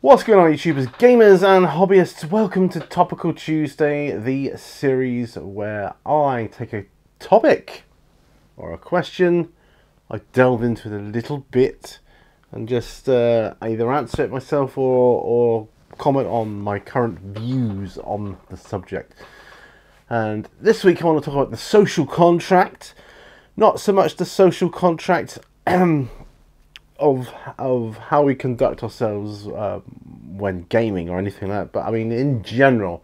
What's going on, YouTubers, gamers and hobbyists? Welcome to Topical Tuesday, the series where I take a topic or a question, I delve into it a little bit and just either answer it myself or comment on my current views on the subject. And this week I want to talk about the social contract. Not so much the social contract of how we conduct ourselves when gaming or anything like that, but I mean in general.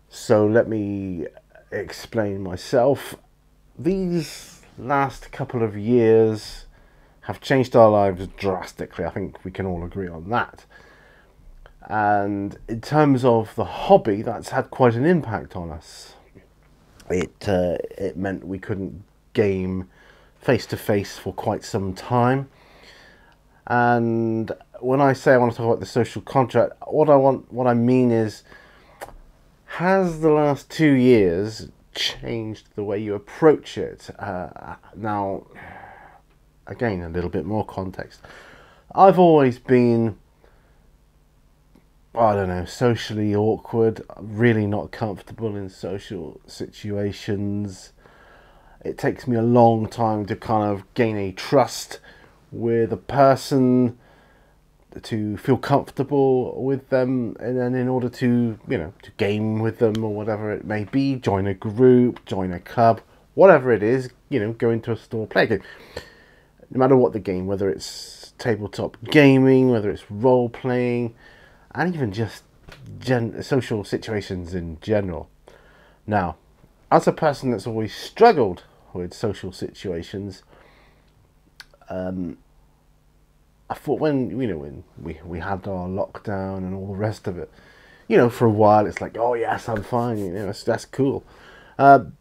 So let me explain myself. These last couple of years have changed our lives drastically. I think we can all agree on that. And in terms of the hobby, that's had quite an impact on us. It meant we couldn't game face to face for quite some time. And when I say I want to talk about the social contract, what I mean is, has the last 2 years changed the way you approach it? Now, again, a little bit more context. I've always been, I don't know, socially awkward, really not comfortable in social situations. It takes me a long time to kind of gain a trust with a person, to feel comfortable with them, and then in order to, to game with them or whatever it may be, join a group, join a club, whatever it is, go into a store, play a game. No matter what the game, whether it's tabletop gaming, whether it's role playing, and even just social situations in general. Now, as a person that's always struggled with social situations, I thought when we had our lockdown and all the rest of it, for a while it's like, oh yes, I'm fine, that's cool, and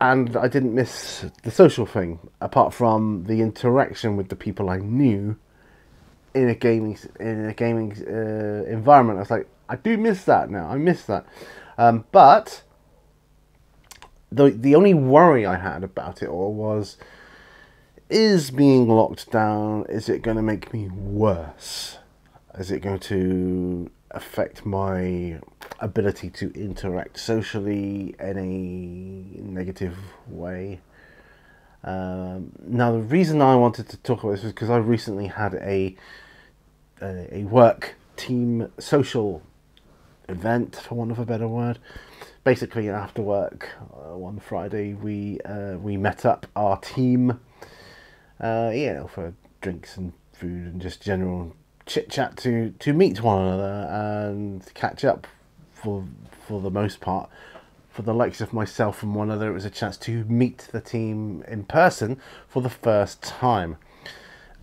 I didn't miss the social thing apart from the interaction with the people I knew in a gaming environment. I was like, I do miss that now. I miss that, but the only worry I had about it all was, is being locked down, is it going to make me worse? Is it going to affect my ability to interact socially in a negative way? Now, the reason I wanted to talk about this was because I recently had a work team social event, for want of a better word. Basically, after work one Friday, we met up, our team, for drinks and food and just general chit chat to meet one another and catch up. For the most part, for the likes of myself and one other, it was a chance to meet the team in person for the first time.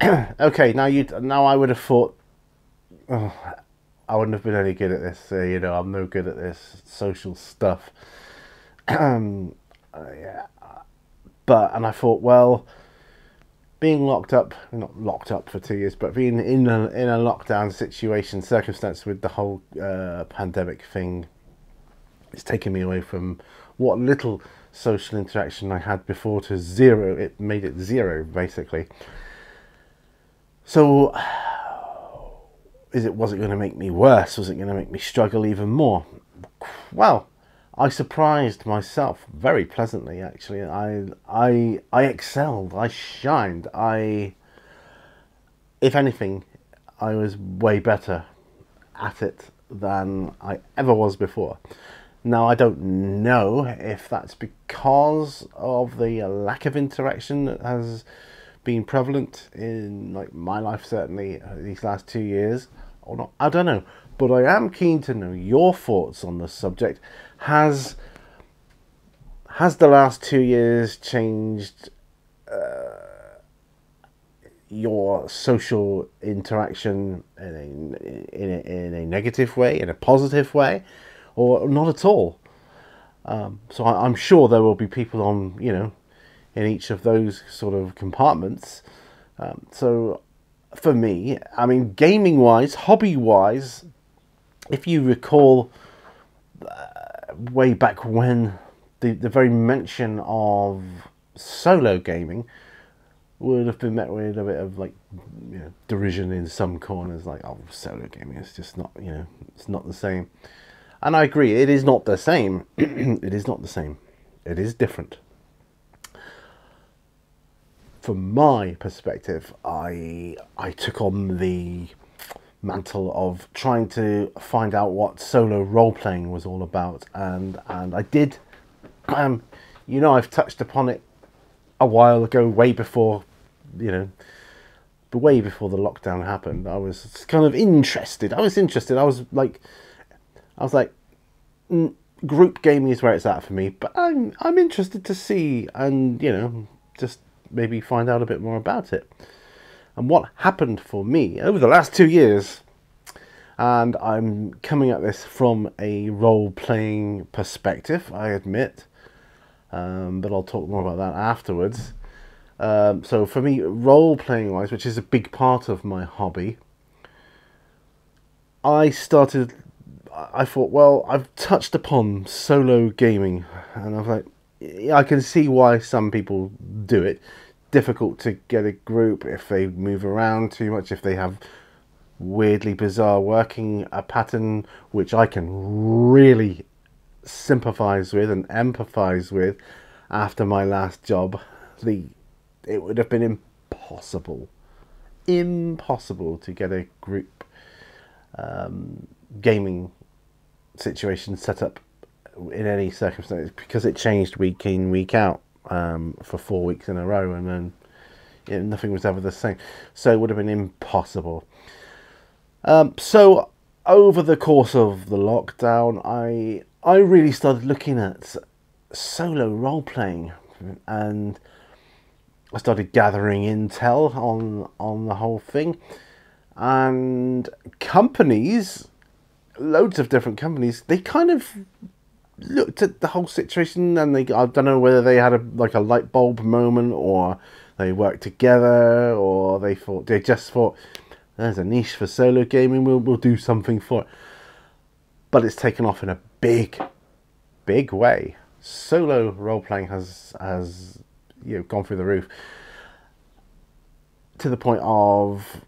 Okay, now I would have thought, oh, I wouldn't have been any good at this. I'm no good at this social stuff. Yeah, and I thought, well, being not locked up for 2 years, but being in a lockdown circumstance with the whole pandemic thing, it's taken me away from what little social interaction I had before to zero. It made it zero, basically. So, was it going to make me worse? Was it going to make me struggle even more? Well, I surprised myself very pleasantly, actually. I excelled. I shined. If anything, I was way better at it than I ever was before. Now, I don't know if that's because of the lack of interaction that has been prevalent in my life, certainly these last 2 years, or not. I don't know. But I am keen to know your thoughts on the subject. Has the last 2 years changed your social interaction in a negative way, in a positive way, or not at all? So I'm sure there will be people on, in each of those sort of compartments. So for me, I mean, gaming-wise, hobby-wise, if you recall, way back when the very mention of solo gaming would have been met with a bit of like, derision in some corners, like, oh, solo gaming is just not, it's not the same. And I agree, it is not the same. It is not the same. It is different. From my perspective, I took on the mantle of trying to find out what solo role-playing was all about, and I did. I've touched upon it a while ago, way before, but way before the lockdown happened. I was kind of interested. I was like, group gaming is where it's at for me, but I'm interested to see and just maybe find out a bit more about it. And what happened for me over the last 2 years, and I'm coming at this from a role-playing perspective, I admit, but I'll talk more about that afterwards. So for me, role-playing wise, which is a big part of my hobby, I thought, well, I've touched upon solo gaming, and I was like, I can see why some people do it. Difficult to get a group if they move around too much, if they have weirdly bizarre working pattern, which I can really sympathize with and empathize with. After my last job, it would have been impossible to get a group gaming situation set up in any circumstance, because it changed week in, week out for 4 weeks in a row, and then nothing was ever the same. So it would have been impossible. So over the course of the lockdown, I really started looking at solo role-playing, and I started gathering intel on the whole thing. And companies, loads of different companies, they kind of looked at the whole situation, and I don't know whether they had a light bulb moment, or they worked together, or they just thought there's a niche for solo gaming, we'll do something for it. But it's taken off in a big way. Solo role playing has gone through the roof, to the point of,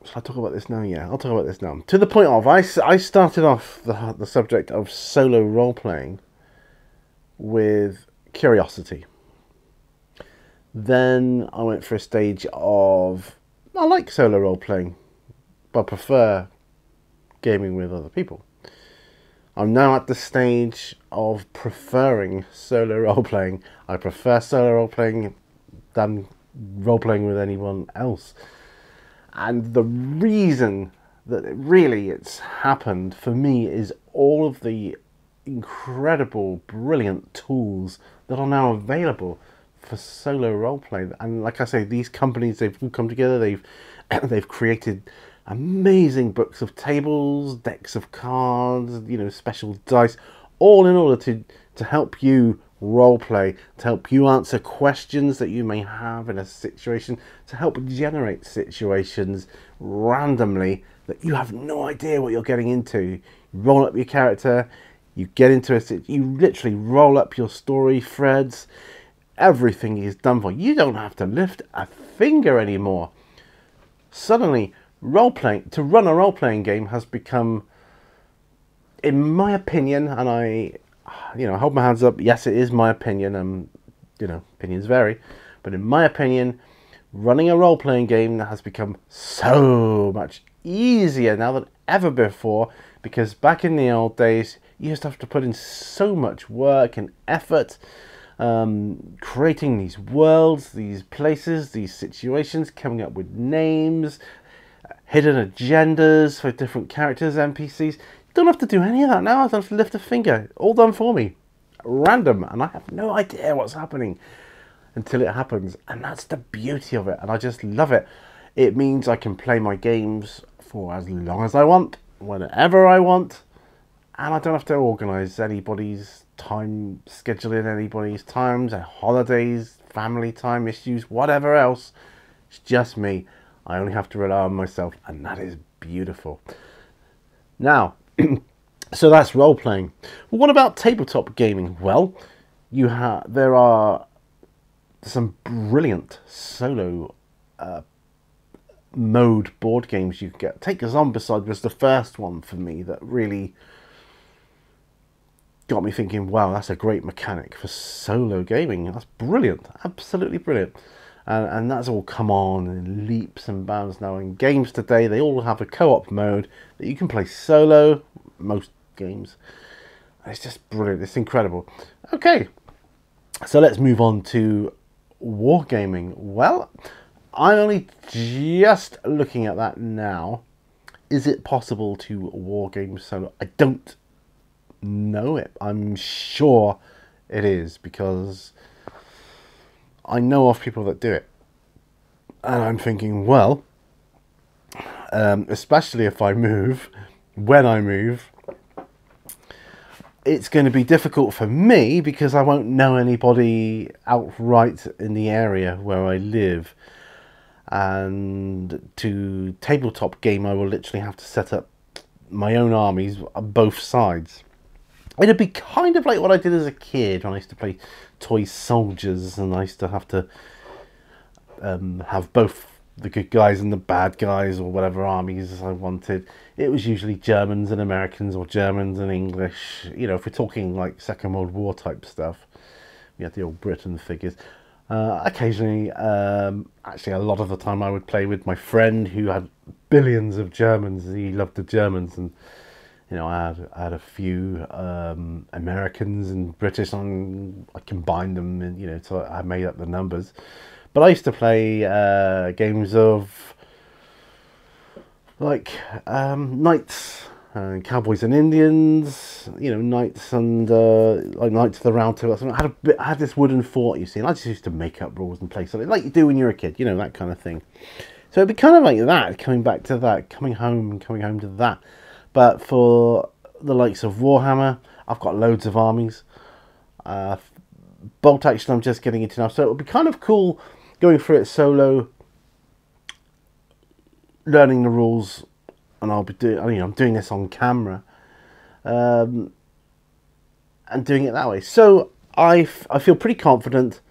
shall I talk about this now? Yeah, I'll talk about this now. To the point of, I started off the subject of solo role-playing with curiosity. Then I went for a stage of, I like solo role-playing, but I prefer gaming with other people. I'm now at the stage of preferring solo role-playing. I prefer solo role-playing than role-playing with anyone else. And the reason that it's happened for me is all of the incredible, brilliant tools that are now available for solo roleplay. And like I say, these companies, they've all come together. They've created amazing books of tables, decks of cards, special dice, all in order to help you roleplay, to help you answer questions that you may have in a situation, to help generate situations randomly that you have no idea what you're getting into. You roll up your character, you get into it, you literally roll up your story threads, everything is done for you. You don't have to lift a finger anymore. Suddenly, to run a role-playing game has become, in my opinion, and I hold my hands up, yes, it is my opinion, opinions vary, but in my opinion, running a role-playing game has become so much easier now than ever before, because back in the old days, you used to have to put in so much work and effort, creating these worlds, these places, these situations, coming up with names, hidden agendas for different characters, NPCs. Don't have to do any of that now. I don't have to lift a finger. All done for me. Random. And I have no idea what's happening until it happens. And that's the beauty of it. And I just love it. It means I can play my games for as long as I want, whenever I want. And I don't have to organise anybody's time, scheduling anybody's times, holidays, family time issues, whatever else. It's just me. I only have to rely on myself. And that is beautiful. Now, so that's role-playing. Well, what about tabletop gaming? Well, there are some brilliant solo mode board games you get. Take a Zombicide was the first one for me that really got me thinking, wow, that's a great mechanic for solo gaming. That's brilliant, absolutely brilliant. And that's all come on in leaps and bounds now. In games today, they all have a co-op mode that you can play solo, most games. It's just brilliant, it's incredible. Okay, so let's move on to wargaming. Well, I'm only just looking at that now. Is it possible to wargame solo? I don't know it. I'm sure it is, because I know of people that do it. And I'm thinking, well, especially if I move, when I move, it's going to be difficult for me because I won't know anybody outright in the area where I live. And to tabletop game, I will literally have to set up my own armies on both sides. It'd be kind of like what I did as a kid when I used to play toy soldiers, and I used to have to have both the good guys and the bad guys, or whatever armies I wanted. It was usually Germans and Americans, or Germans and English. You know, if we're talking like Second World War type stuff, we had the old Britain figures. Occasionally, actually a lot of the time, I would play with my friend who had billions of Germans. He loved the Germans, and you know, I had a few Americans and British, and I combined them, and you know, so I made up the numbers. But I used to play games of like Knights and Cowboys and Indians, you know, Knights and like Knights of the Round Table. I had this wooden fort, you see, and I just used to make up rules and play something like you do when you're a kid, you know, that kind of thing. So it'd be kind of like that, coming back to that, coming home to that. But for the likes of Warhammer, I've got loads of armies. Bolt action I'm just getting into now, so it would be kind of cool going through it solo, learning the rules, and I'll be doing. I mean, I'm doing this on camera, and doing it that way. So I feel pretty confident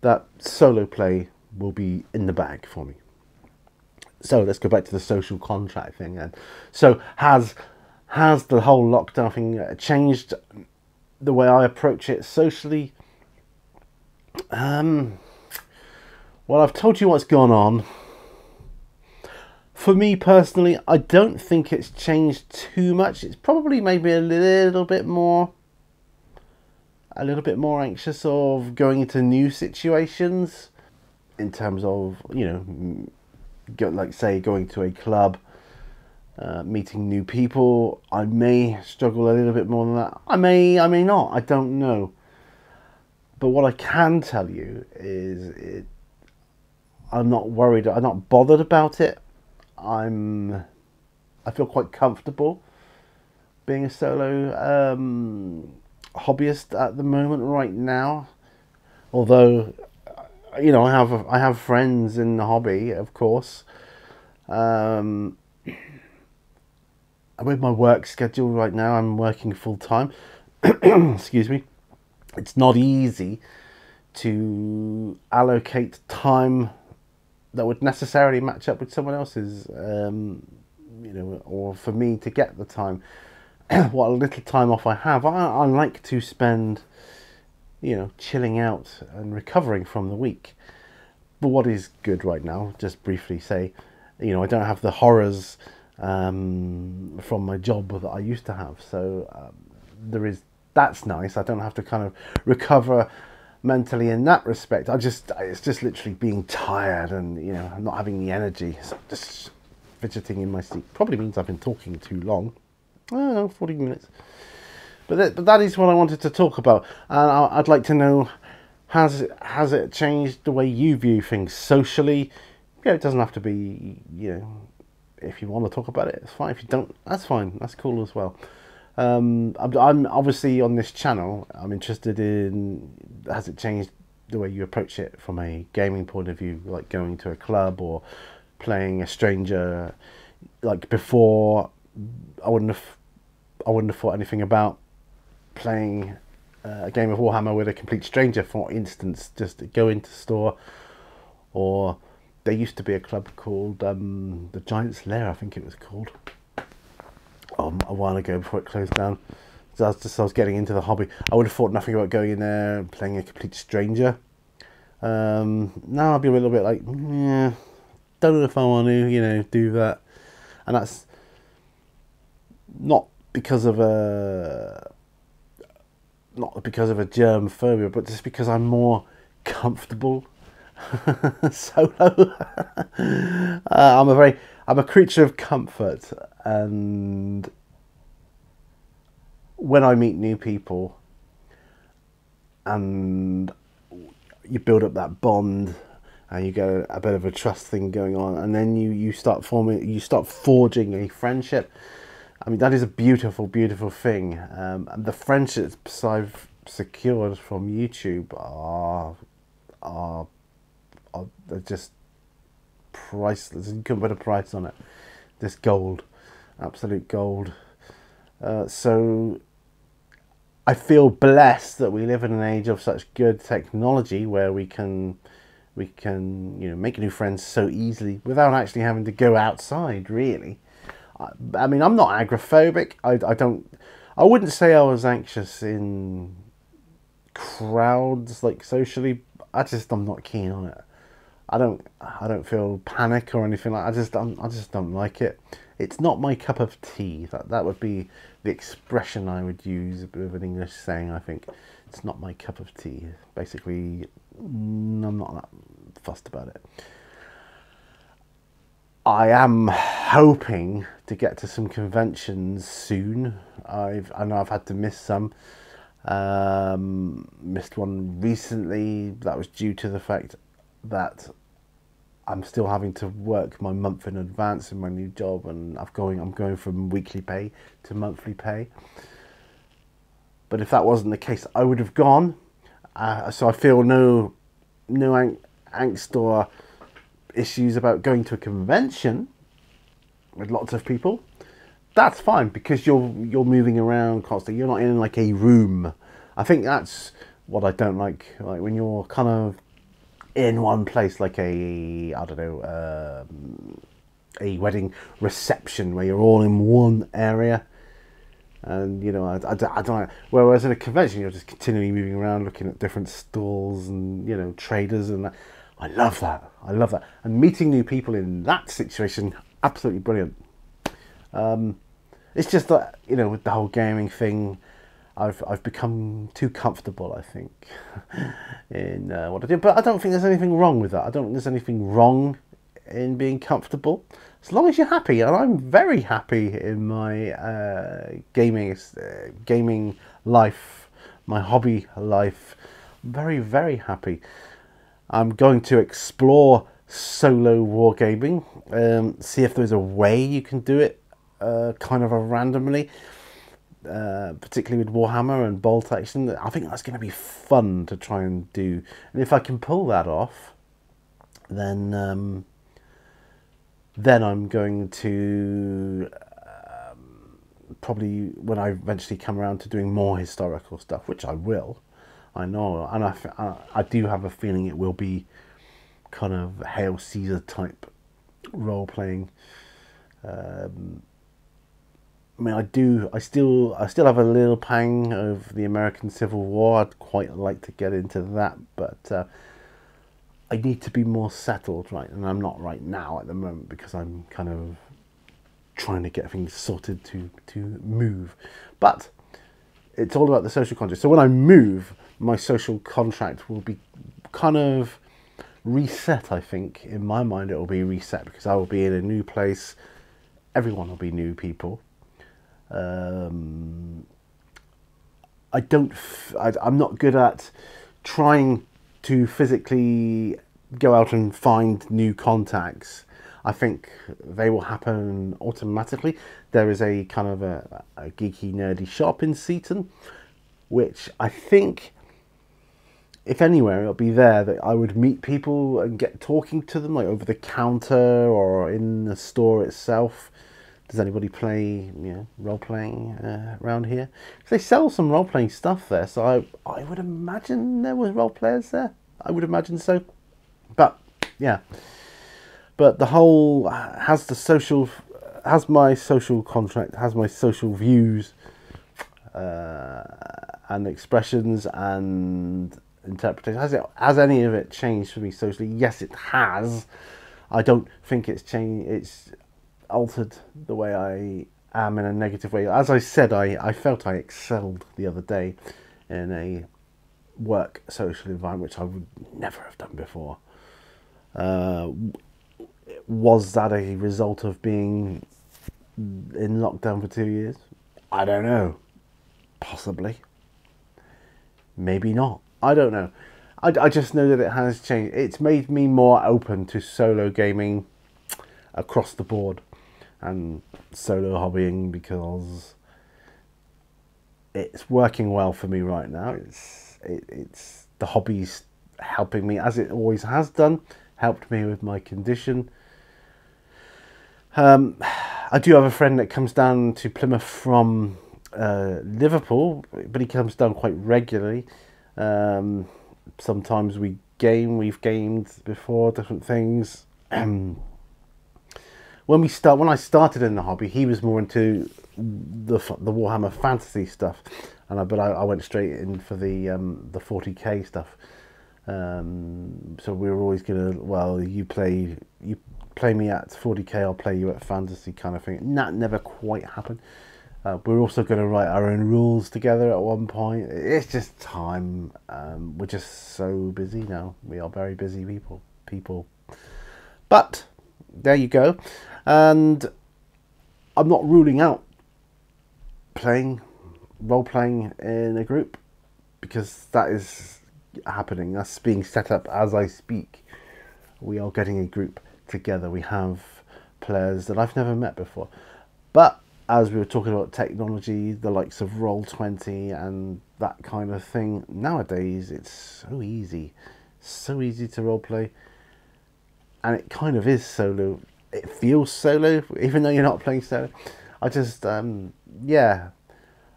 that solo play will be in the bag for me. So let's go back to the social contract thing then. So has the whole lockdown thing changed the way I approach it socially? Well, I've told you what's gone on. For me personally, I don't think it's changed too much. It's probably maybe a little bit more anxious of going into new situations, in terms of, you know, like say going to a club, meeting new people. I may struggle a little bit more than that. I may not. I don't know. But what I can tell you is, I'm not worried. I'm not bothered about it. I feel quite comfortable being a solo hobbyist at the moment right now. Although, you know, I have friends in the hobby, of course. With my work schedule right now, I'm working full time. Excuse me. It's not easy to allocate time that would necessarily match up with someone else's, you know, or for me to get the time. What little time off I have, I like to spend, you know, chilling out and recovering from the week. But what is good right now, just briefly say, you know, I don't have the horrors from my job that I used to have. So that's nice. I don't have to kind of recover mentally in that respect. It's just literally being tired and, you know, not having the energy. So just fidgeting in my seat. Probably means I've been talking too long. I don't know, 40 minutes. But that is what I wanted to talk about. And I'd like to know, has it changed the way you view things socially? Yeah, it doesn't have to be, you know, if you want to talk about it, it's fine. If you don't, that's fine. That's cool as well. I'm obviously on this channel, I'm interested in, has it changed the way you approach it from a gaming point of view, like going to a club or playing a stranger? Like before, I wouldn't have thought anything about playing a game of Warhammer with a complete stranger, for instance, just go into store. Or there used to be a club called the Giant's Lair, I think it was called, a while ago before it closed down. So I was getting into the hobby. I would have thought nothing about going in there and playing a complete stranger. Now I'll be a little bit like, yeah, don't know if I want to, do that. And that's not because of a germ phobia, but just because I'm more comfortable solo. I'm a creature of comfort, and when I meet new people and you build up that bond and you get a bit of a trust thing going on, and then you start forging a friendship. I mean, that is a beautiful, beautiful thing. And the friendships I've secured from YouTube are they're just priceless. You couldn't put a price on it. Just gold, absolute gold. So I feel blessed that we live in an age of such good technology where we can make new friends so easily without actually having to go outside, really. I mean, I'm not agoraphobic. I wouldn't say I was anxious in crowds, like socially. I'm not keen on it. I don't feel panic or anything like that. I just don't like it. It's not my cup of tea. That would be the expression I would use, a bit of an English saying, I think. It's not my cup of tea. Basically, I'm not that fussed about it. I am hoping to get to some conventions soon. I know I've had to miss some. Missed one recently. That was due to the fact that I'm still having to work my month in advance in my new job, and I'm going from weekly pay to monthly pay. But if that wasn't the case, I would have gone. So I feel no angst or issues about going to a convention with lots of people. That's fine, because you're moving around constantly. You're not in like a room. I think that's what I don't like when you're kind of in one place, like a wedding reception where you're all in one area. And I don't. Whereas in a convention, you're just continually moving around, looking at different stalls and traders and that. I love that. And meeting new people in that situation, absolutely brilliant. It's just that with the whole gaming thing, I've become too comfortable, I think, in what I do. But I don't think there's anything wrong with that. I don't think there's anything wrong in being comfortable, as long as you're happy. And I'm very happy in my gaming life, my hobby life. I'm very, very happy. I'm going to explore solo wargaming, see if there's a way you can do it kind of randomly, particularly with Warhammer and bolt action. I think that's going to be fun to try and do. And if I can pull that off, then I'm going to probably, when I eventually come around to doing more historical stuff, which I will, I know, and I do have a feeling it will be kind of Hail Caesar type role playing. I mean, I still have a little pang of the American Civil War. I'd quite like to get into that, but I need to be more settled, right? And I'm not right now at the moment, because I'm kind of trying to get things sorted to move. But it's all about the social contract. So when I move, my social contract will be kind of reset, I think. In my mind, it will be reset, because I will be in a new place. Everyone will be new people. I'm not good at trying to physically go out and find new contacts. I think they will happen automatically. There is a kind of a geeky, nerdy shop in Seaton, which I think, if anywhere, it'll be there that I would meet people and get talking to them, like over the counter or in the store itself. Does anybody play, role playing around here? 'Cause they sell some role playing stuff there, so I would imagine there was role players there. I would imagine so. But yeah, but the whole has my social contract, has my social views and expressions and interpretation. Has any of it changed for me socially? Yes, it has. I don't think it's changed. It's altered the way I am in a negative way. As I said, I felt I excelled the other day in a work social environment, which I would never have done before. Was that a result of being in lockdown for 2 years? I don't know. Possibly. Maybe not. I don't know. I just know that it has changed. It's made me more open to solo gaming across the board and solo hobbying, because it's working well for me right now. It's the hobby's helping me, as it always has done, helped me with my condition. I do have a friend that comes down to Plymouth from Liverpool, but he comes down quite regularly. Sometimes we've gamed before, different things. When I started in the hobby, he was more into the Warhammer Fantasy stuff, but I went straight in for the 40k stuff. So we were always gonna, well, you play me at 40k, I'll play you at fantasy kind of thing. And that never quite happened. We're also going to write our own rules together at one point. It's just time. We're just so busy now. We are very busy people. But there you go. And I'm not ruling out role playing in a group, because that is happening. That's being set up as I speak. We are getting a group together. We have players that I've never met before. But as we were talking about technology, the likes of Roll20 and that kind of thing, nowadays it's so easy to roleplay, and it kind of is solo. It feels solo, even though you're not playing solo. I just, yeah,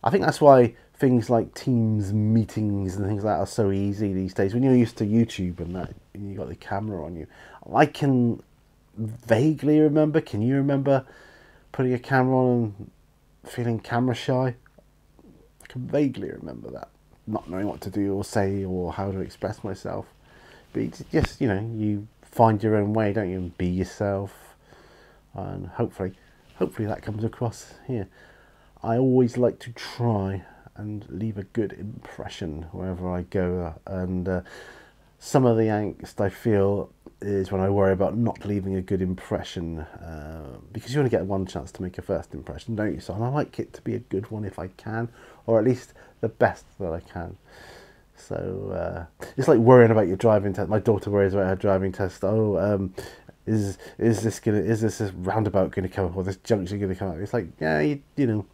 I think that's why things like Teams meetings and things like that are so easy these days. When you're used to YouTube and that, and you got the camera on you, I can vaguely remember. Can you remember putting a camera on and feeling camera shy? I can vaguely remember that, not knowing what to do or say or how to express myself. But it's just, you find your own way, don't you, and be yourself. And hopefully that comes across here. I always like to try and leave a good impression wherever I go, and some of the angst I feel is when I worry about not leaving a good impression, because you only get one chance to make a first impression, don't you? So I like it to be a good one if I can, or at least the best that I can. So it's like worrying about your driving test. My daughter worries about her driving test. Is this roundabout going to come up, or this junction going to come up? It's like, yeah, you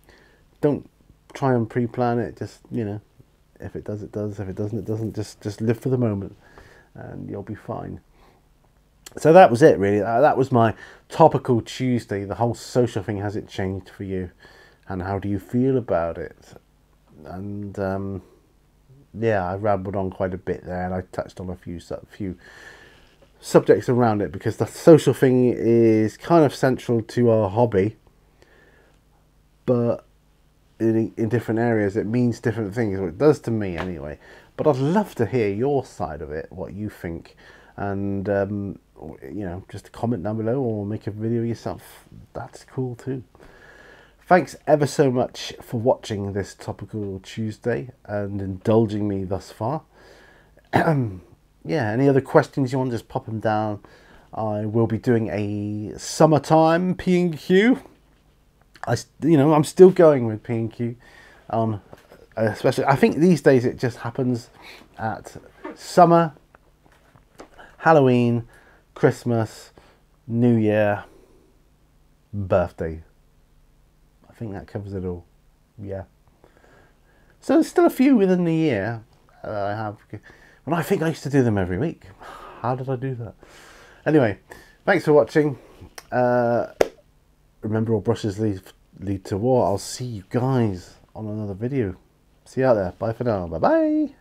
don't try and pre-plan it. Just, if it does, it does. If it doesn't, it doesn't. Just live for the moment, and you'll be fine. So that was it, really. That was my Topical Tuesday. The whole social thing, has it changed for you, and how do you feel about it? And yeah, I rambled on quite a bit there, and I touched on a few subjects around it, because the social thing is kind of central to our hobby, but in different areas it means different things, or it does to me anyway. But I'd love to hear your side of it, what you think, and just comment down below, or make a video yourself. That's cool too. Thanks ever so much for watching this Topical Tuesday and indulging me thus far. Yeah, any other questions you want, just pop them down. I will be doing a summertime P&Q. I'm still going with P&Q on, especially, I think these days it just happens at summer, Halloween, Christmas, New Year, birthday. I think that covers it all. Yeah. So there's still a few within the year I have. And I think I used to do them every week. How did I do that? Anyway, thanks for watching. remember, all brushes lead to war. I'll see you guys on another video. See you out there. Bye for now. Bye bye.